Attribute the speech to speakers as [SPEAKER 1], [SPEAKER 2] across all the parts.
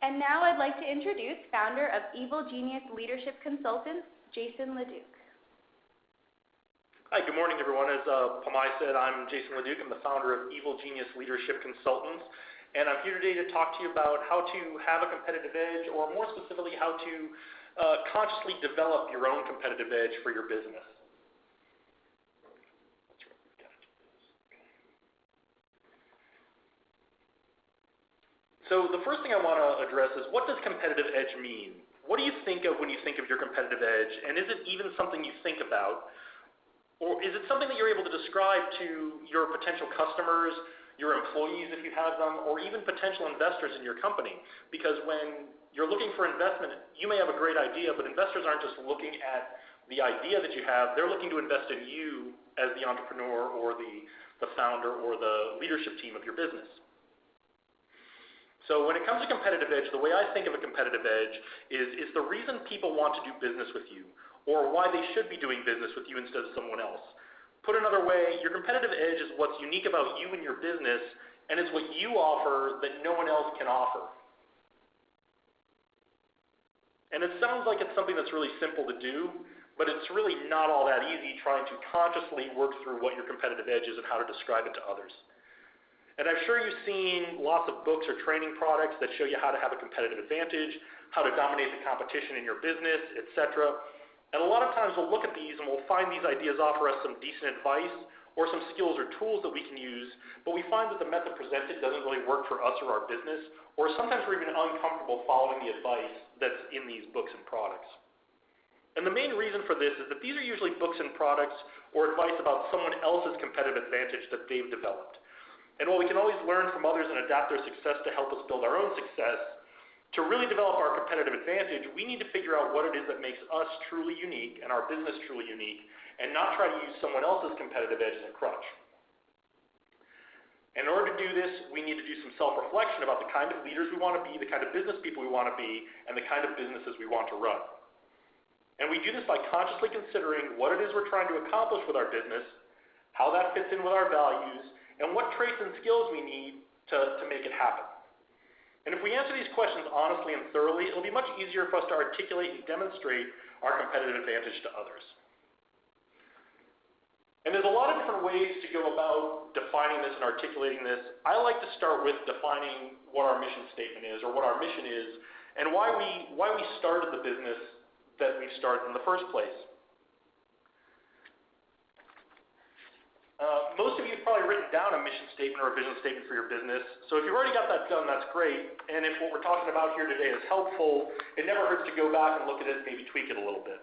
[SPEAKER 1] And now I'd like to introduce founder of Evil Genius Leadership Consultants, Jason LeDuc.
[SPEAKER 2] Hi, good morning, everyone. As Pamai said, I'm Jason LeDuc. I'm the founder of Evil Genius Leadership Consultants, and I'm here today to talk to you about how to have a competitive edge, or more specifically, how to consciously develop your own competitive edge for your business. So the first thing I want to address is, what does competitive edge mean? What do you think of when you think of your competitive edge, and is it even something you think about? Or is it something that you're able to describe to your potential customers, your employees if you have them, or even potential investors in your company? Because when you're looking for investment, you may have a great idea, but investors aren't just looking at the idea that you have, they're looking to invest in you as the entrepreneur or the founder or the leadership team of your business. So when it comes to competitive edge, the way I think of a competitive edge is the reason people want to do business with you, or why they should be doing business with you instead of someone else. Put another way, your competitive edge is what's unique about you and your business, and it's what you offer that no one else can offer. And it sounds like it's something that's really simple to do, but it's really not all that easy trying to consciously work through what your competitive edge is and how to describe it to others. And I'm sure you've seen lots of books or training products that show you how to have a competitive advantage, how to dominate the competition in your business, etc. And a lot of times we'll look at these and we'll find these ideas offer us some decent advice or some skills or tools that we can use, but we find that the method presented doesn't really work for us or our business, or sometimes we're even uncomfortable following the advice that's in these books and products. And the main reason for this is that these are usually books and products or advice about someone else's competitive advantage that they've developed. And while we can always learn from others and adapt their success to help us build our own success, to really develop our competitive advantage, we need to figure out what it is that makes us truly unique and our business truly unique, and not try to use someone else's competitive edge as a crutch. In order to do this, we need to do some self-reflection about the kind of leaders we want to be, the kind of business people we want to be, and the kind of businesses we want to run. And we do this by consciously considering what it is we're trying to accomplish with our business, how that fits in with our values, and what traits and skills we need to make it happen. And if we answer these questions honestly and thoroughly, it'll be much easier for us to articulate and demonstrate our competitive advantage to others. And there's a lot of different ways to go about defining this and articulating this. I like to start with defining what our mission statement is, or what our mission is, and why we started the business that we started in the first place. Most of you have probably written down a mission statement or a vision statement for your business, so if you've already got that done, that's great. And if what we're talking about here today is helpful, it never hurts to go back and look at it and maybe tweak it a little bit.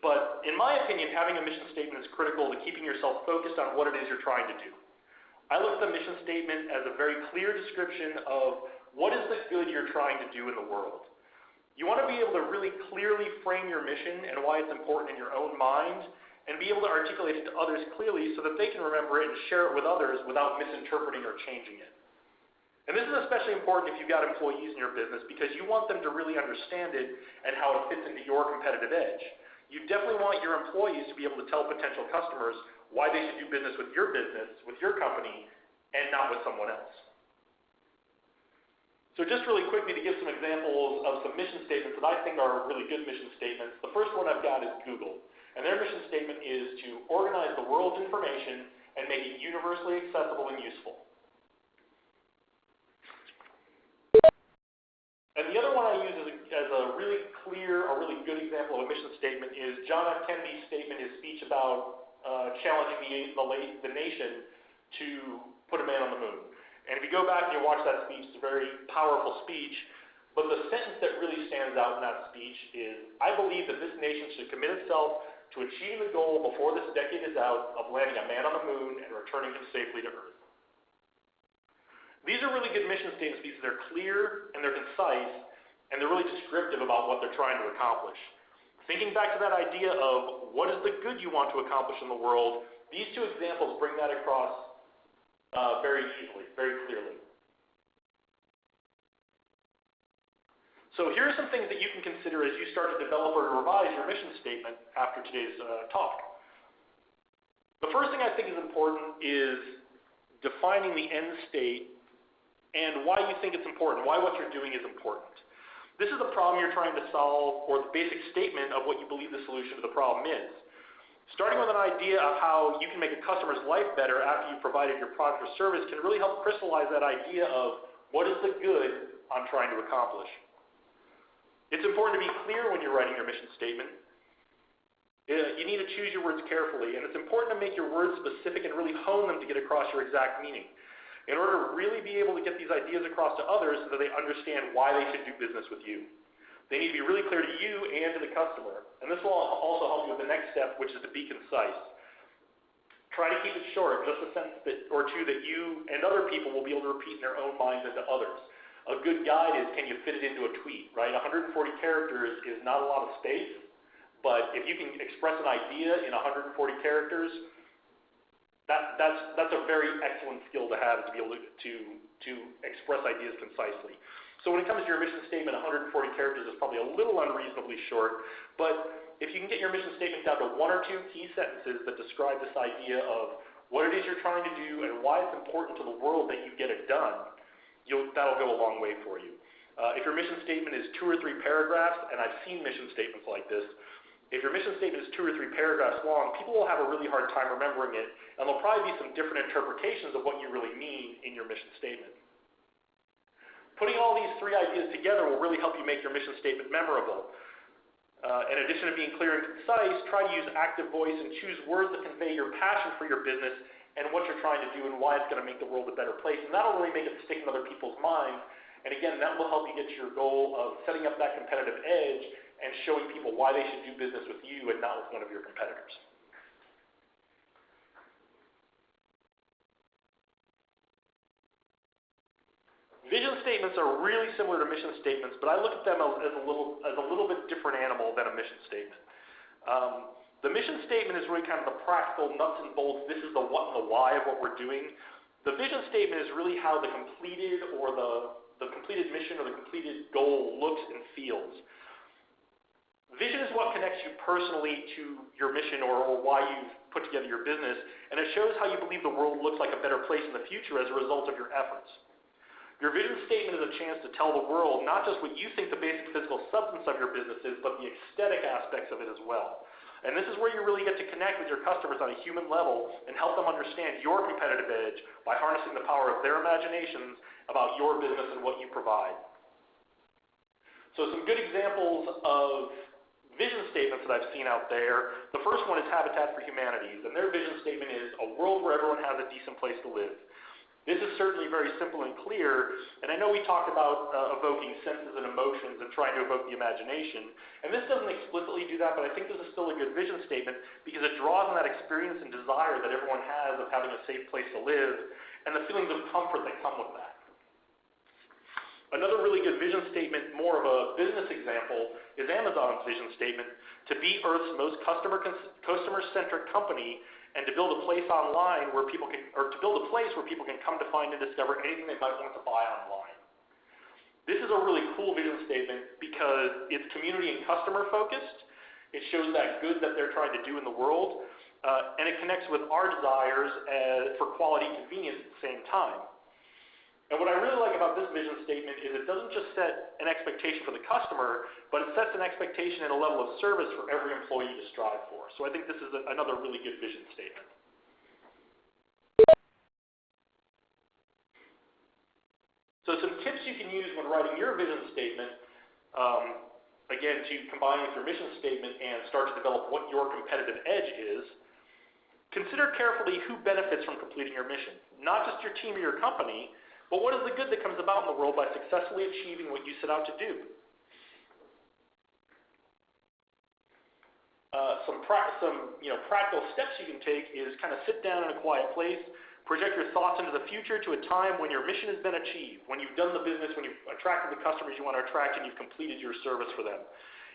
[SPEAKER 2] But in my opinion, having a mission statement is critical to keeping yourself focused on what it is you're trying to do. I look at the mission statement as a very clear description of what is the good you're trying to do in the world. You want to be able to really clearly frame your mission and why it's important in your own mind, and be able to articulate it to others clearly so that they can remember it and share it with others without misinterpreting or changing it. And this is especially important if you've got employees in your business, because you want them to really understand it and how it fits into your competitive edge. You definitely want your employees to be able to tell potential customers why they should do business, with your company, and not with someone else. So just really quickly, to give some examples of some mission statements that I think are really good mission statements, the first one I've got is Google. And their mission statement is to organize the world's information and make it universally accessible and useful. And the other one I use as a really clear, a really good example of a mission statement is John F. Kennedy's statement, his speech about challenging the nation to put a man on the moon. And if you go back and you watch that speech, it's a very powerful speech. But the sentence that really stands out in that speech is, I believe that this nation should commit itself to achieving the goal before this decade is out of landing a man on the moon and returning him safely to Earth. These are really good mission statements because they're clear and they're concise and they're really descriptive about what they're trying to accomplish. Thinking back to that idea of what is the good you want to accomplish in the world, these two examples bring that across very easily, very clearly. So here are some things that you can consider as you start to develop or revise your mission statement after today's talk. The first thing I think is important is defining the end state and why you think it's important, why what you're doing is important. This is the problem you're trying to solve, or the basic statement of what you believe the solution to the problem is. Starting with an idea of how you can make a customer's life better after you've provided your product or service can really help crystallize that idea of what is the good I'm trying to accomplish. It's important to be clear when you're writing your mission statement. You need to choose your words carefully, and it's important to make your words specific and really hone them to get across your exact meaning, in order to really be able to get these ideas across to others so that they understand why they should do business with you. They need to be really clear to you and to the customer, and this will also help you with the next step, which is to be concise. Try to keep it short, just a sentence or two that you and other people will be able to repeat in their own minds and to others. A good guide is, can you fit it into a tweet, right? 140 characters is not a lot of space, but if you can express an idea in 140 characters, that's a very excellent skill to have, to be able to express ideas concisely. So when it comes to your mission statement, 140 characters is probably a little unreasonably short, but if you can get your mission statement down to one or two key sentences that describe this idea of what it is you're trying to do and why it's important to the world that you get it done, that'll go a long way for you. If your mission statement is 2 or 3 paragraphs, and I've seen mission statements like this, if your mission statement is 2 or 3 paragraphs long, people will have a really hard time remembering it, and there'll probably be some different interpretations of what you really mean in your mission statement. Putting all these 3 ideas together will really help you make your mission statement memorable. In addition to being clear and concise, try to use active voice and choose words that convey your passion for your business and what you're trying to do and why it's going to make the world a better place. And that'll really make it stick in other people's minds. And again, that will help you get to your goal of setting up that competitive edge and showing people why they should do business with you and not with one of your competitors. Vision statements are really similar to mission statements, but I look at them as a little bit different animal than a mission statement. The mission statement is really kind of the practical nuts and bolts. This is the what and the why of what we're doing. The vision statement is really how the completed or the completed mission or the completed goal looks and feels. Vision is what connects you personally to your mission or why you've put together your business, and it shows how you believe the world looks like a better place in the future as a result of your efforts. Your vision statement is a chance to tell the world not just what you think the basic physical substance of your business is, but the aesthetic aspects of it as well. And this is where you really get to connect with your customers on a human level and help them understand your competitive edge by harnessing the power of their imaginations about your business and what you provide. So some good examples of vision statements that I've seen out there. The first one is Habitat for Humanity, and their vision statement is a world where everyone has a decent place to live. This is certainly very simple and clear, and I know we talked about evoking senses and emotions and trying to evoke the imagination, and this doesn't explicitly do that, but I think this is still a good vision statement because it draws on that experience and desire that everyone has of having a safe place to live and the feelings of comfort that come with that. Another really good vision statement, more of a business example, is Amazon's vision statement to be Earth's most customer-centric company and to build a place online where people can, or to build a place where people can come to find and discover anything they might want to buy online. This is a really cool vision statement because it's community and customer focused. It shows that good that they're trying to do in the world, and it connects with our desires for quality and convenience at the same time. And what I really like about this vision statement is it doesn't just set an expectation for the customer, but it sets an expectation and a level of service for every employee to strive for. So I think this is another really good vision statement. So some tips you can use when writing your vision statement, again, to combine with your mission statement and start to develop what your competitive edge is. Consider carefully who benefits from completing your mission, not just your team or your company, but what is the good that comes about in the world by successfully achieving what you set out to do? Some practical steps you can take is kind of sit down in a quiet place, project your thoughts into the future to a time when your mission has been achieved, when you've done the business, when you've attracted the customers you want to attract, and you've completed your service for them.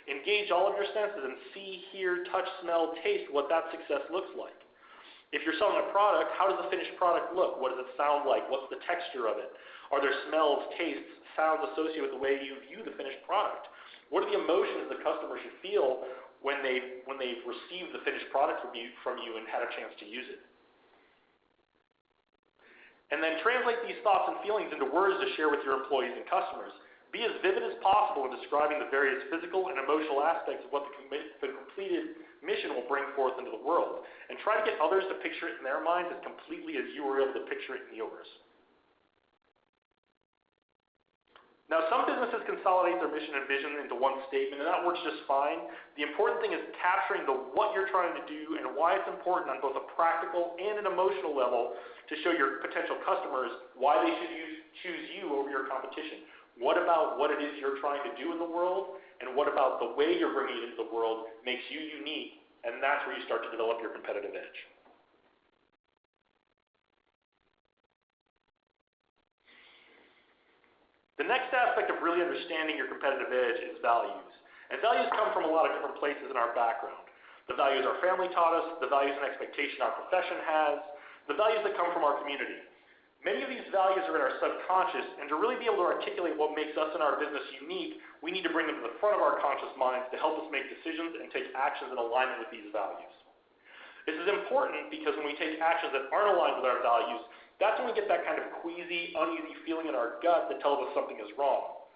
[SPEAKER 2] Engage all of your senses and see, hear, touch, smell, taste what that success looks like. If you're selling a product, how does the finished product look? What does it sound like? What's the texture of it? Are there smells, tastes, sounds associated with the way you view the finished product? What are the emotions the customer should feel when they've received the finished product from you and had a chance to use it? And then translate these thoughts and feelings into words to share with your employees and customers. Be as vivid as possible in describing the various physical and emotional aspects of what the completed mission will bring forth into the world. And try to get others to picture it in their minds as completely as you were able to picture it in yours. Now, some businesses consolidate their mission and vision into one statement, and that works just fine. The important thing is capturing what you're trying to do and why it's important on both a practical and an emotional level to show your potential customers why they should choose you over your competition. What about what it is you're trying to do in the world, and what about the way you're bringing it into the world makes you unique, and that's where you start to develop your competitive edge. The next aspect of really understanding your competitive edge is values. And values come from a lot of different places in our background. The values our family taught us, the values and expectation our profession has, the values that come from our community. Many of these values are in our subconscious, and to really be able to articulate what makes us and our business unique, we need to bring them to the front of our conscious minds to help us make decisions and take actions in alignment with these values. This is important because when we take actions that aren't aligned with our values, that's when we get that kind of queasy, uneasy feeling in our gut that tells us something is wrong.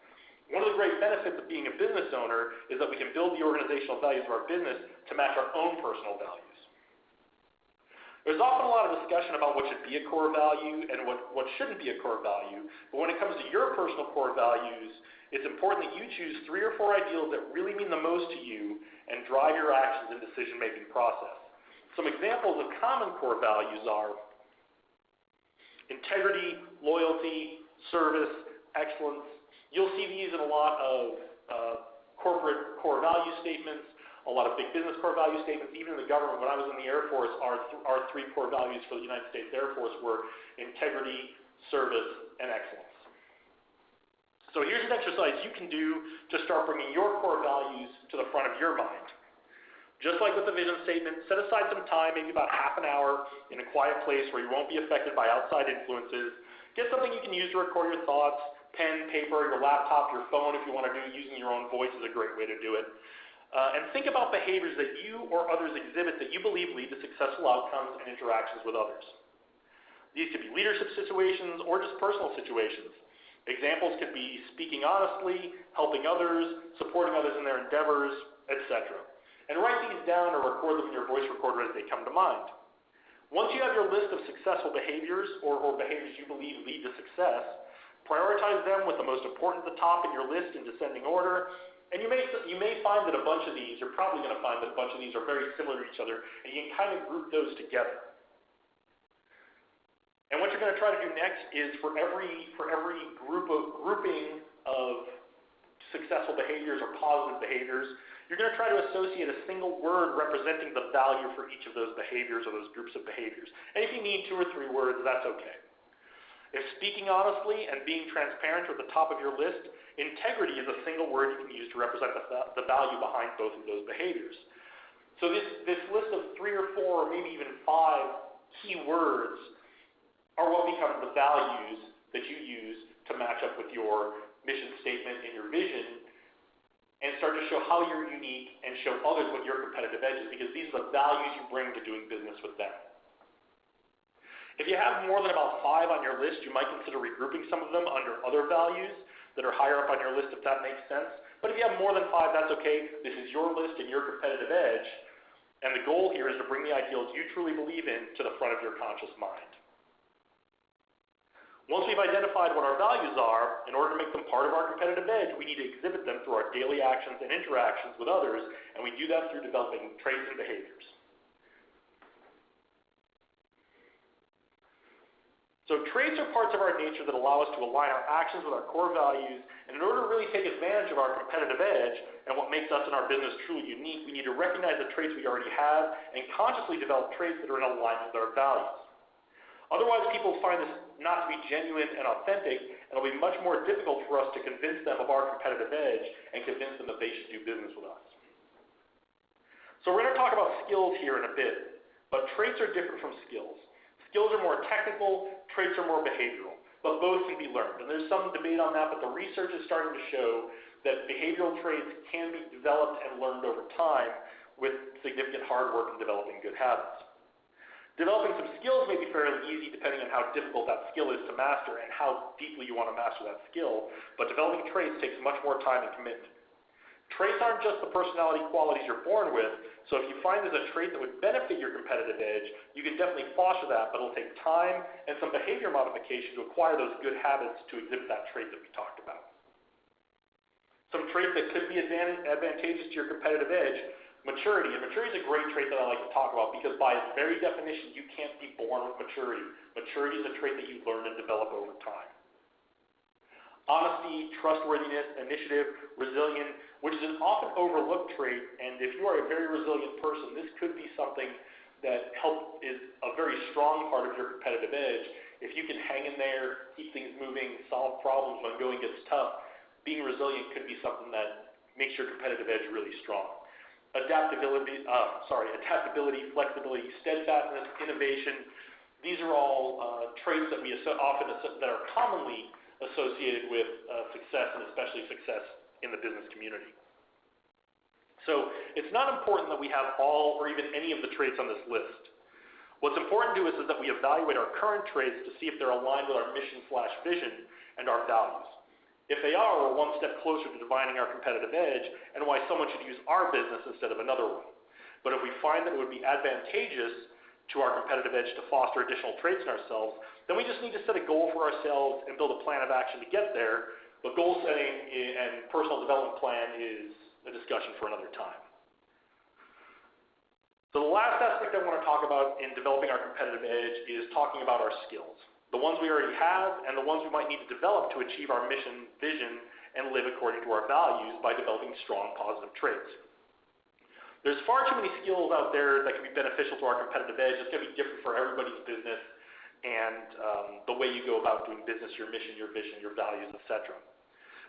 [SPEAKER 2] One of the great benefits of being a business owner is that we can build the organizational values of our business to match our own personal values. There's often a lot of discussion about what should be a core value and what shouldn't be a core value, but when it comes to your personal core values, it's important that you choose 3 or 4 ideals that really mean the most to you and drive your actions and decision-making process. Some examples of common core values are integrity, loyalty, service, excellence. You'll see these in a lot of corporate core value statements, a lot of big business core value statements, even in the government. When I was in the Air Force, our 3 core values for the United States Air Force were integrity, service, and excellence. So here's an exercise you can do to start bringing your core values to the front of your mind. Just like with the vision statement, set aside some time, maybe about half an hour, in a quiet place where you won't be affected by outside influences. Get something you can use to record your thoughts, pen, paper, your laptop, your phone if you want to do using your own voice is a great way to do it. And think about behaviors that you or others exhibit that you believe lead to successful outcomes and interactions with others. These could be leadership situations or just personal situations. Examples could be speaking honestly, helping others, supporting others in their endeavors, etc. And write these down or record them in your voice recorder as they come to mind. Once you have your list of successful behaviors or behaviors you believe lead to success, prioritize them with the most important at the top in your list in descending order. And you may find that a bunch of these, you're probably going to find that a bunch of these are very similar to each other, and you can kind of group those together. And what you're going to try to do next is for every grouping of successful behaviors or positive behaviors, you're going to try to associate a single word representing the value for each of those behaviors or those groups of behaviors. And if you need 2 or 3 words, that's okay. If speaking honestly and being transparent are at the top of your list, integrity is a single word you can use to represent the value behind both of those behaviors. So this list of 3 or 4 or maybe even 5 key words are what becomes the values that you use to match up with your mission statement and your vision, and start to show how you're unique and show others what your competitive edge is, because these are the values you bring to doing business with them. If you have more than about 5 on your list, you might consider regrouping some of them under other values that are higher up on your list, if that makes sense. But if you have more than 5, that's okay. This is your list and your competitive edge, and the goal here is to bring the ideals you truly believe in to the front of your conscious mind. Once we've identified what our values are, in order to make them part of our competitive edge, we need to exhibit them through our daily actions and interactions with others, and we do that through developing traits and behaviors. So traits are parts of our nature that allow us to align our actions with our core values, and in order to really take advantage of our competitive edge and what makes us and our business truly unique, we need to recognize the traits we already have and consciously develop traits that are in alignment with our values. Otherwise, people find this not to be genuine and authentic, and it'll be much more difficult for us to convince them of our competitive edge and convince them that they should do business with us. So we're going to talk about skills here in a bit, but traits are different from skills. Skills are more technical, traits are more behavioral, but both can be learned. And there's some debate on that, but the research is starting to show that behavioral traits can be developed and learned over time with significant hard work in developing good habits. Developing some skills may be fairly easy depending on how difficult that skill is to master and how deeply you want to master that skill, but developing traits takes much more time and commitment. Traits aren't just the personality qualities you're born with, so if you find there's a trait that would benefit your competitive edge, you can definitely foster that, but it'll take time and some behavior modification to acquire those good habits to exhibit that trait that we talked about. Some traits that could be advantageous to your competitive edge: maturity. And maturity is a great trait that I like to talk about because by its very definition, you can't be born with maturity. Maturity is a trait that you learn and develop over time. Honesty, trustworthiness, initiative, resilience, which is an often overlooked trait, and if you are a very resilient person, this could be something that is a very strong part of your competitive edge. If you can hang in there, keep things moving, solve problems when going gets tough, being resilient could be something that makes your competitive edge really strong. Adaptability, flexibility, steadfastness, innovation. These are all traits that that are commonly associated with success, and especially success in the business community. So it's not important that we have all or even any of the traits on this list. What's important to us is that we evaluate our current traits to see if they're aligned with our mission/vision and our values. If they are, we're one step closer to defining our competitive edge and why someone should use our business instead of another one. But if we find that it would be advantageous to our competitive edge to foster additional traits in ourselves, then we just need to set a goal for ourselves and build a plan of action to get there. But goal setting and personal development plan is a discussion for another time. So the last aspect I want to talk about in developing our competitive edge is talking about our skills. The ones we already have and the ones we might need to develop to achieve our mission, vision, and live according to our values by developing strong positive traits. There's far too many skills out there that can be beneficial to our competitive edge. It's going to be different for everybody's business and the way you go about doing business, your mission, your vision, your values, etc.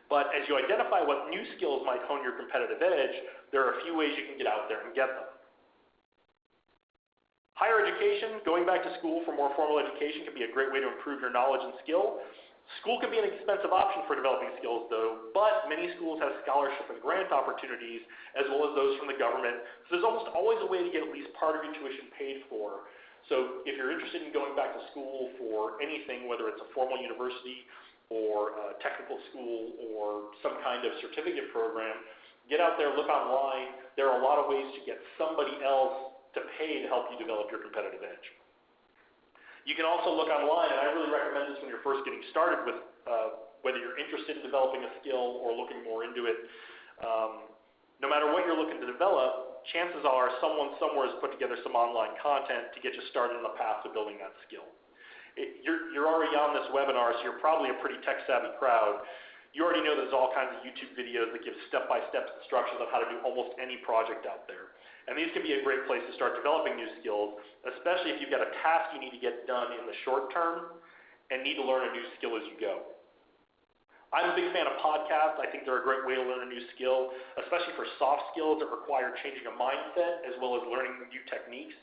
[SPEAKER 2] But as you identify what new skills might hone your competitive edge, there are a few ways you can get out there and get them. Higher education, going back to school for more formal education, can be a great way to improve your knowledge and skill. School can be an expensive option for developing skills, though, but many schools have scholarship and grant opportunities, as well as those from the government. So there's almost always a way to get at least part of your tuition paid for. So if you're interested in going back to school for anything, whether it's a formal university or a technical school or some kind of certificate program, get out there, look online. There are a lot of ways to get somebody else to pay to help you develop your competitive edge. You can also look online, and I really recommend this when you're first getting started with whether you're interested in developing a skill or looking more into it. No matter what you're looking to develop, chances are someone somewhere has put together some online content to get you started on the path to building that skill. You're already on this webinar, so you're probably a pretty tech-savvy crowd. You already know there's all kinds of YouTube videos that give step-by-step instructions on how to do almost any project out there. And these can be a great place to start developing new skills, especially if you've got a task you need to get done in the short term and need to learn a new skill as you go. I'm a big fan of podcasts. I think they're a great way to learn a new skill, especially for soft skills that require changing a mindset as well as learning new techniques.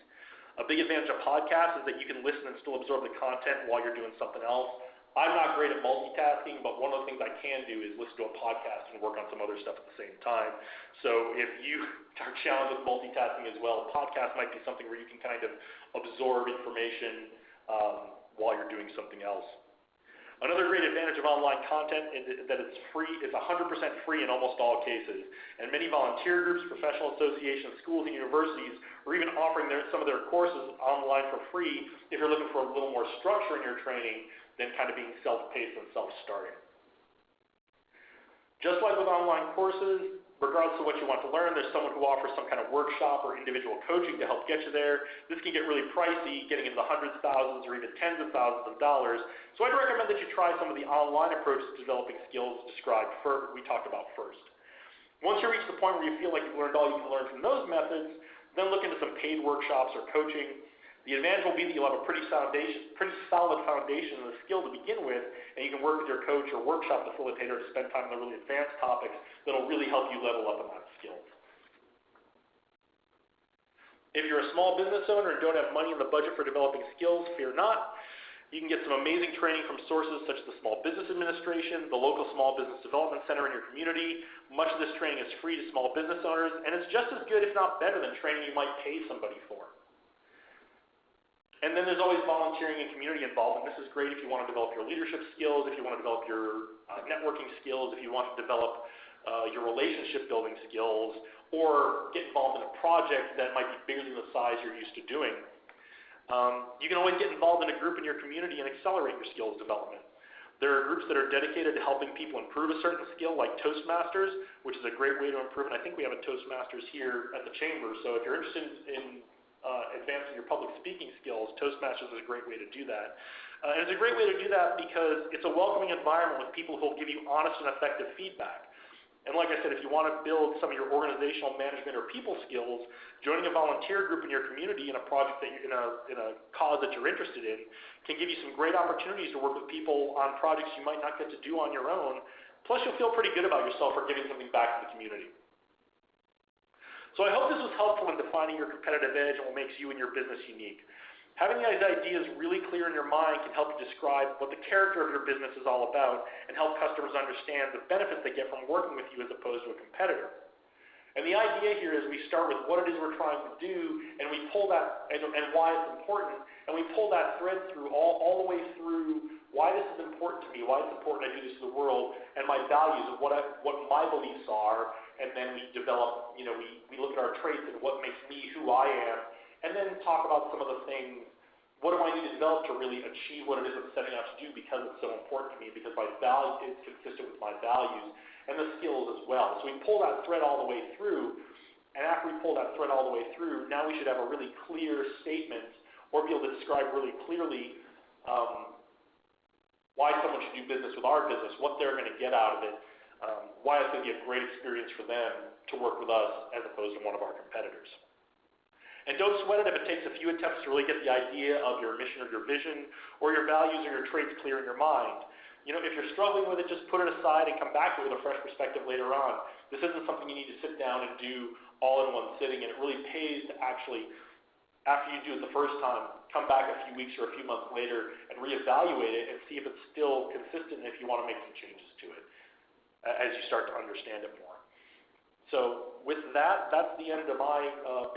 [SPEAKER 2] A big advantage of podcasts is that you can listen and still absorb the content while you're doing something else. I'm not great at multitasking, but one of the things I can do is listen to a podcast and work on some other stuff at the same time. So if you are challenged with multitasking as well, podcast might be something where you can kind of absorb information while you're doing something else. Another great advantage of online content is that it's free. It's 100% free in almost all cases. And many volunteer groups, professional associations, schools, and universities are even offering some of their courses online for free if you're looking for a little more structure in your training than kind of being self-paced and self-starting. Just like with online courses, regardless of what you want to learn, there's someone who offers some kind of workshop or individual coaching to help get you there. This can get really pricey, getting into the hundreds, thousands, or even tens of thousands of dollars. So I'd recommend that you try some of the online approaches to developing skills we talked about first. Once you reach the point where you feel like you've learned all you can learn from those methods, then look into some paid workshops or coaching. The advantage will be that you'll have a pretty solid foundation of the skill to begin with, and you can work with your coach or workshop facilitator to spend time on the really advanced topics that'll really help you level up on that skill. If you're a small business owner and don't have money in the budget for developing skills, fear not. You can get some amazing training from sources such as the Small Business Administration, the local Small Business Development Center in your community. Much of this training is free to small business owners, and it's just as good, if not better, than training you might pay somebody for. And then there's always volunteering and community involvement. This is great if you want to develop your leadership skills, if you want to develop your networking skills, if you want to develop your relationship building skills, or get involved in a project that might be bigger than the size you're used to doing. You can always get involved in a group in your community and accelerate your skills development. There are groups that are dedicated to helping people improve a certain skill, like Toastmasters, which is a great way to improve, and I think we have a Toastmasters here at the Chamber, so if you're interested in advancing your public speaking skills, Toastmasters is a great way to do that. And it's a great way to do that because it's a welcoming environment with people who will give you honest and effective feedback. And like I said, if you want to build some of your organizational management or people skills, joining a volunteer group in your community in a project that you're in a cause that you're interested in can give you some great opportunities to work with people on projects you might not get to do on your own. Plus, you'll feel pretty good about yourself for giving something back to the community. So I hope this was helpful in defining your competitive edge and what makes you and your business unique. Having these ideas really clear in your mind can help you describe what the character of your business is all about and help customers understand the benefits they get from working with you as opposed to a competitor. And the idea here is we start with what it is we're trying to do, and we pull that, and why it's important, and we pull that thread through all the way through why this is important to me, why it's important I do this to the world, and my values of what my beliefs are, and then we develop, we look at our traits and what makes me who I am, and then talk about some of the things. What do I need to develop to really achieve what it is I'm setting out to do because it's so important to me, because my value is consistent with my values, and the skills as well. So we pull that thread all the way through, and after we pull that thread all the way through, now we should have a really clear statement or be able to describe really clearly why someone should do business with our business, what they're going to get out of it, why it's going to be a great experience for them to work with us as opposed to one of our competitors. And don't sweat it if it takes a few attempts to really get the idea of your mission or your vision or your values or your traits clear in your mind. If you're struggling with it, just put it aside and come back to it with a fresh perspective later on. This isn't something you need to sit down and do all in one sitting, and it really pays to actually, after you do it the first time, come back a few weeks or a few months later and reevaluate it and see if it's still consistent and if you want to make some changes to it as you start to understand it more. So with that, that's the end of my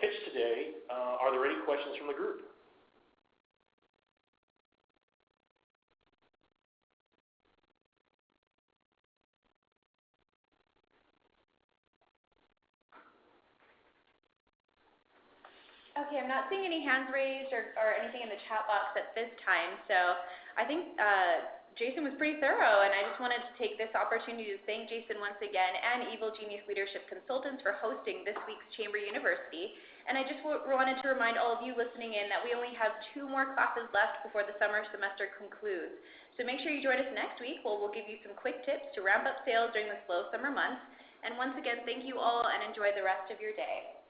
[SPEAKER 2] pitch today. Are there any questions from the group?
[SPEAKER 1] Okay, I'm not seeing any hands raised or anything in the chat box at this time, so I think Jason was pretty thorough, and I just wanted to take this opportunity to thank Jason once again and Evil Genius Leadership Consultants for hosting this week's Chamber University. And I just wanted to remind all of you listening in that we only have 2 more classes left before the summer semester concludes. So make sure you join us next week where we'll give you some quick tips to ramp up sales during the slow summer months. And once again, thank you all and enjoy the rest of your day.